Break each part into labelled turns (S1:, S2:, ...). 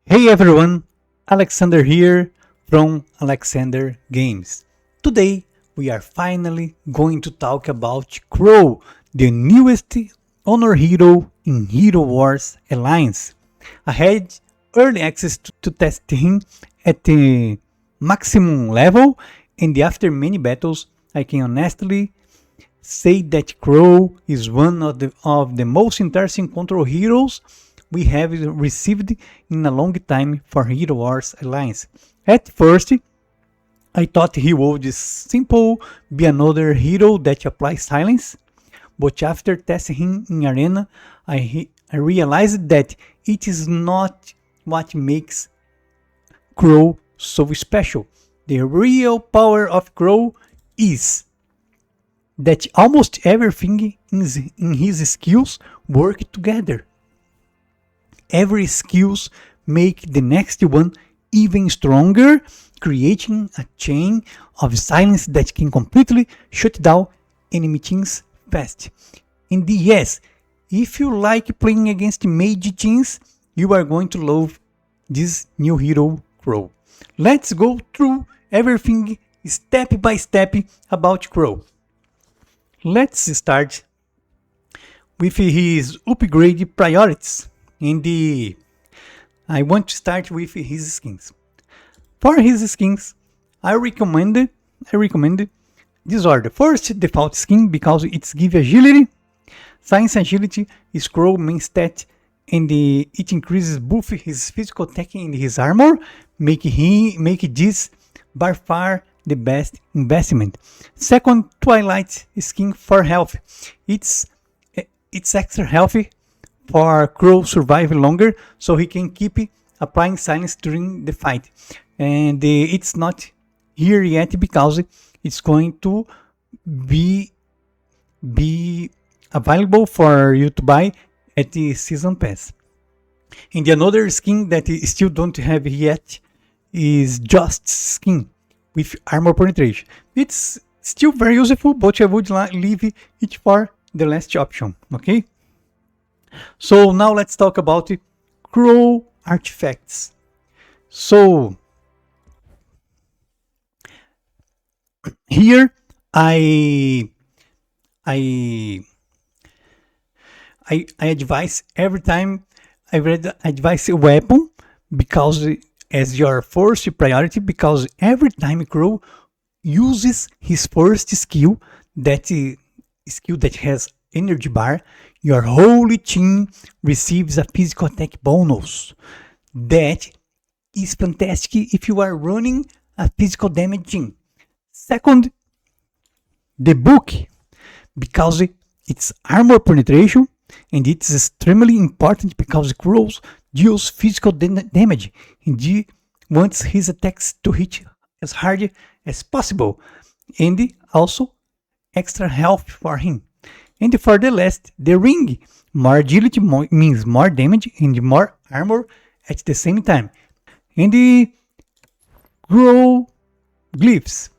S1: Hey everyone, Alexander here from Alexander Games. Today we are finally going to talk about Crow, the newest honor hero in Hero Wars Alliance. I had early access to test him at the maximum level, and after many battles, I can honestly say that Crow is one of the most interesting control heroes we have received in a long time for Hero Wars Alliance. At first, I thought he would simply be another hero that applies silence, but after testing him in Arena, I realized that it is not what makes Crow so special. The real power of Crow is that almost everything in his skills work together. Every skills make the next one even stronger, creating a chain of silence that can completely shut down enemy teams fast. And yes, if you like playing against mage teams, you are going to love this new hero Crow. Let's go through everything step by step about Crow. Let's start with his upgrade priorities. I want to start with his skins. For his skins, I recommend this order. First, default skin because it gives agility. Science agility is Crow main stat, and it increases both his physical attack and his armor, make this by far the best investment. Second, Twilight skin for health. It's extra healthy for Crow survive longer, so he can keep applying silence during the fight. And it's not here yet because it's going to be available for you to buy at the season pass. And the another skin that I still don't have yet is Just skin with armor penetration. It's still very useful, but I would leave it for the last option. Okay. So now let's talk about Crow artifacts. So here I advise every time I advise a weapon because as your first priority, because every time Crow uses his first skill that has energy bar, your whole team receives a physical attack bonus. That is fantastic if you are running a physical damage team. Second, the book, because it's armor penetration and it's extremely important because Crows deals physical damage and he wants his attacks to hit as hard as possible, and also extra health for him. And for the last, the ring, more agility means more damage and more armor at the same time. And the Crow Glyphs,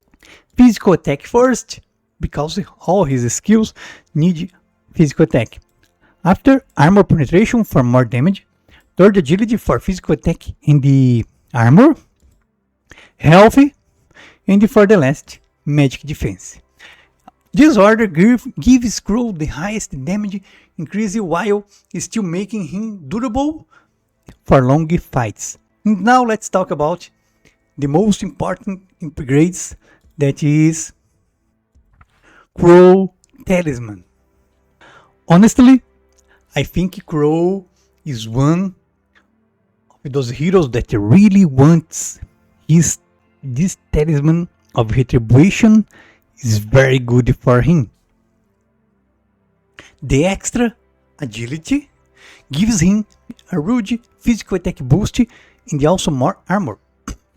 S1: physical attack first, because all his skills need physical attack. After, armor penetration for more damage. Third, agility for physical attack in the armor. Healthy. And for the last, magic defense. This order gives Crow the highest damage increase while still making him durable for long fights. And now let's talk about the most important upgrades, that is Crow Talisman. Honestly, I think Crow is one of those heroes that really wants this Talisman of Retribution is very good for him. The extra agility gives him a rude physical attack boost and also more armor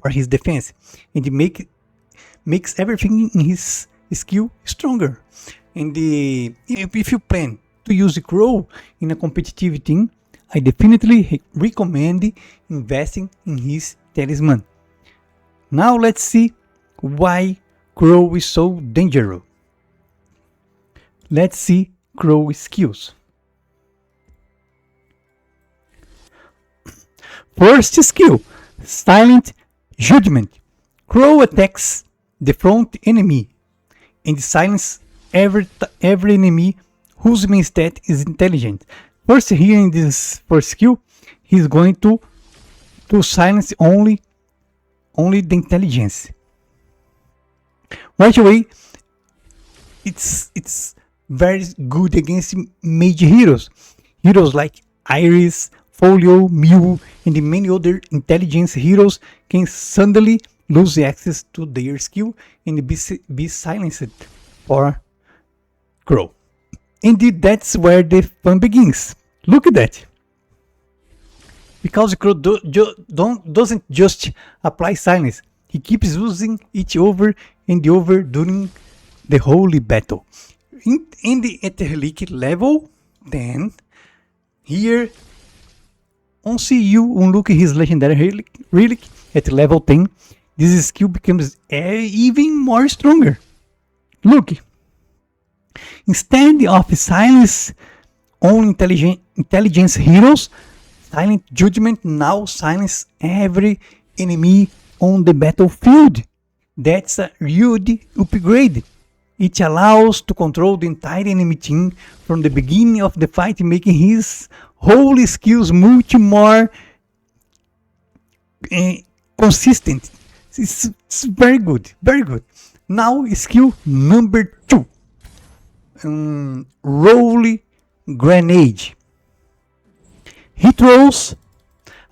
S1: for his defense, and makes everything in his skill stronger. And if you plan to use Crow in a competitive team, I definitely recommend investing in his Talisman. Now let's see why Crow is so dangerous. Let's see Crow skills. First skill, Silent Judgment. Crow attacks the front enemy and silence every enemy whose main stat is intelligent. First, here in this first skill, he's going to silence only the intelligence. Right away, it's very good against mage heroes. Heroes like Iris, Folio, Mew, and the many other intelligence heroes can suddenly lose access to their skill and be silenced for Crow. Indeed, that's where the fun begins. Look at that. Because Crow doesn't just apply silence, he keeps using it over and over during the holy battle. In the Relic level 10, here, once you unlock his Legendary Relic at level 10, this skill becomes even more stronger. Look, instead of silence only intelligence heroes, Silent Judgment now silence every enemy on the battlefield. That's a huge upgrade. It allows to control the entire enemy team from the beginning of the fight, making his whole skills much more consistent. It's very good, very good. Now skill number 2, Roll Grenade. He throws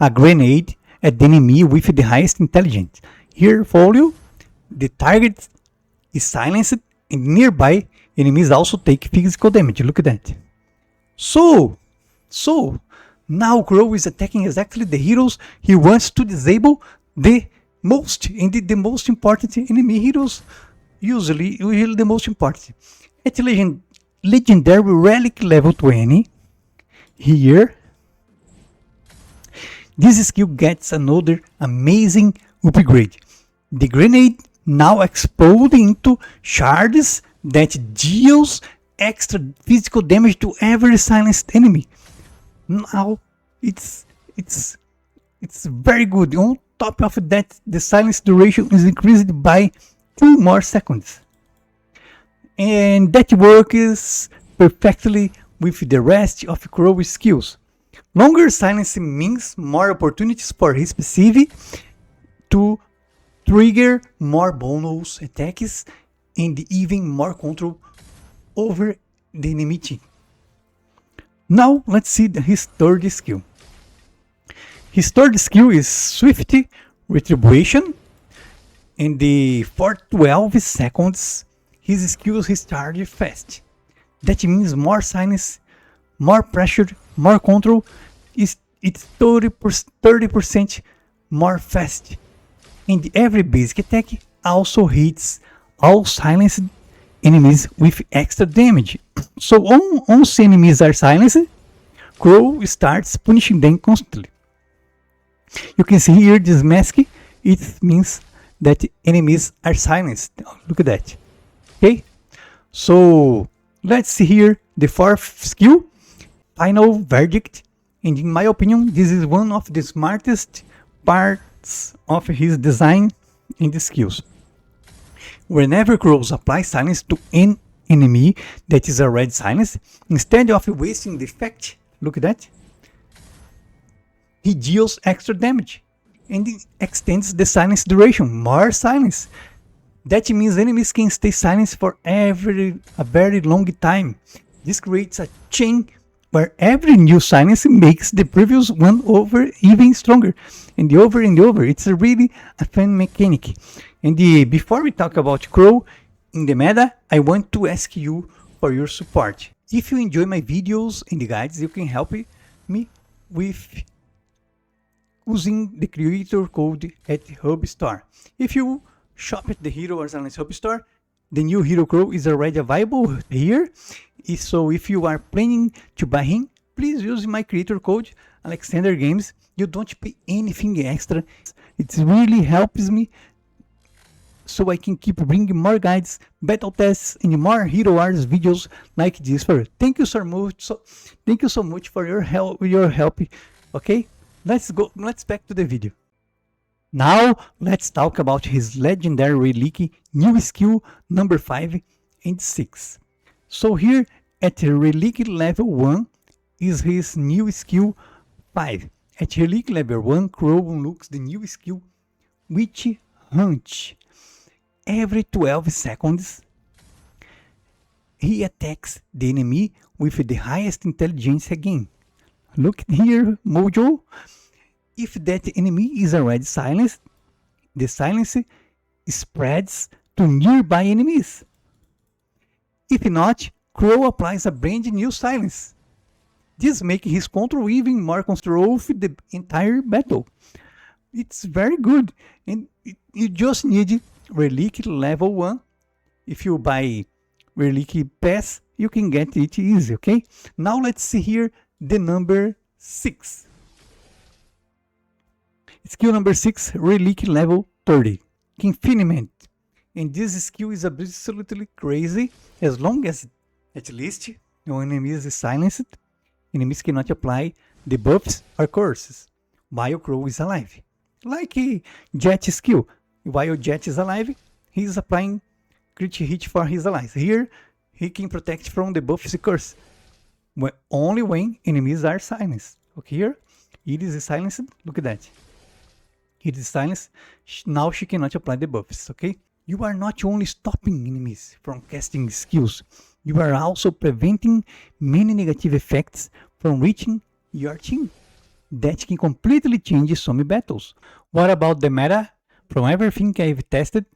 S1: a grenade at the enemy with the highest intelligence. Here, follow, the target is silenced and nearby enemies also take physical damage. Look at that. So now Crow is attacking exactly the heroes he wants to disable the most, indeed the most important enemy heroes, usually the most important. At Legendary Relic level 20, here, this skill gets another amazing upgrade. The grenade now explodes into shards that deals extra physical damage to every silenced enemy. Now it's very good. On top of that, the silence duration is increased by 2 more seconds. And that works perfectly with the rest of Crow's skills. Longer silence means more opportunities for his passive to trigger more bonus attacks and even more control over the enemy team. Now let's see his third skill. His third skill is Swift Retribution. For 12 seconds, his skills restart fast. That means more silence, more pressure, more control. It's 30% more fast. And every basic attack also hits all silenced enemies with extra damage. So once enemies are silenced, Crow starts punishing them constantly. You can see here this mask, it means that enemies are silenced. Look at that. Okay, so let's see here the fourth skill, Final Verdict. And in my opinion, this is one of the smartest parts of his design in the skills. Whenever Crows apply silence to an enemy that is already silenced, instead of wasting the effect, look at that, he deals extra damage and extends the silence duration, more silence. That means enemies can stay silent for a very long time. This creates a chain where every new silence makes the previous one over even stronger. And over. It's really a fun mechanic. And before we talk about Crow in the meta, I want to ask you for your support. If you enjoy my videos and the guides, you can help me with using the creator code at Hub Store. If you shop at the Hero Arsenal's Hub Store, the new Hero Crow is already available here. So if you are planning to buy him, please use my creator code Alexandre Games. You don't pay anything extra. It really helps me so I can keep bringing more guides, battle tests, and more Hero Wars videos like this for you. Thank you so much. Thank you so much for your help. Okay, let's back to the video. Now let's talk about his Legendary Relic new skill number 5 and 6. So here at Relic level 1 is his new skill 5. At Relic level 1, Crow unlocks the new skill Witch Hunt. Every 12 seconds, he attacks the enemy with the highest intelligence again. Look here, Mojo. If that enemy is already silenced, the silence spreads to nearby enemies. If not, Crow applies a brand new silence. This makes his control even more control for the entire battle. It's very good, and you just need Relic level 1. If you buy Relic Pass, you can get it easy, okay? Now let's see here the number 6. Skill number 6, Relic level 30, Confinement. And this skill is absolutely crazy. As long as at least no enemy is silenced, enemies cannot apply debuffs or curses while Crow is alive. Like Jet skill, while Jet is alive, he is applying crit hit for his allies. Here, he can protect from debuffs and curse only when enemies are silenced. Okay, here it is silenced. Look at that. It is silenced. Now she cannot apply the buffs, okay? You are not only stopping enemies from casting skills, you are also preventing many negative effects from reaching your team. That can completely change some battles. What about the meta? From everything I've tested,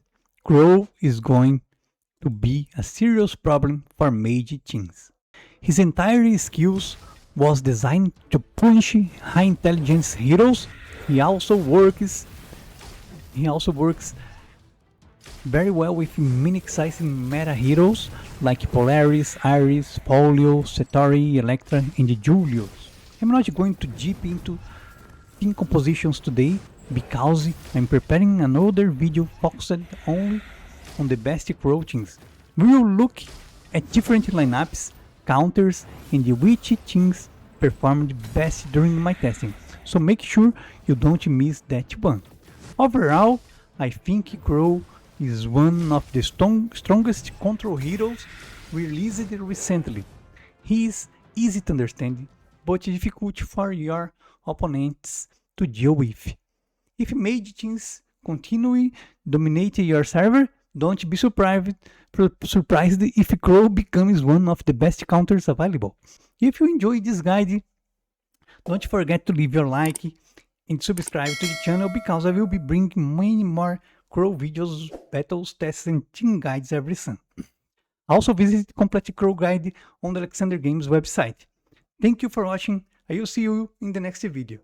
S1: Crow is going to be a serious problem for mage teams. His entire skills was designed to punish high intelligence heroes. He also works very well with many exciting meta heroes like Polaris, Iris, Folio, Centauri, Electra, and Julius. I'm not going to deep into team compositions today because I'm preparing another video focused only on the best Crow teams. We will look at different lineups, counters, and which teams performed best during my testing. So make sure you don't miss that one. Overall, I think Crow is one of the strongest control heroes released recently. He is easy to understand, but difficult for your opponents to deal with. If mage teams continue dominating your server, don't be surprised if Crow becomes one of the best counters available. If you enjoyed this guide, don't forget to leave your like and subscribe to the channel because I will be bringing many more Crow videos, battles, tests, and team guides every Sunday. Also visit the complete Crow guide on the Alexandre Games website. Thank you for watching. I will see you in the next video.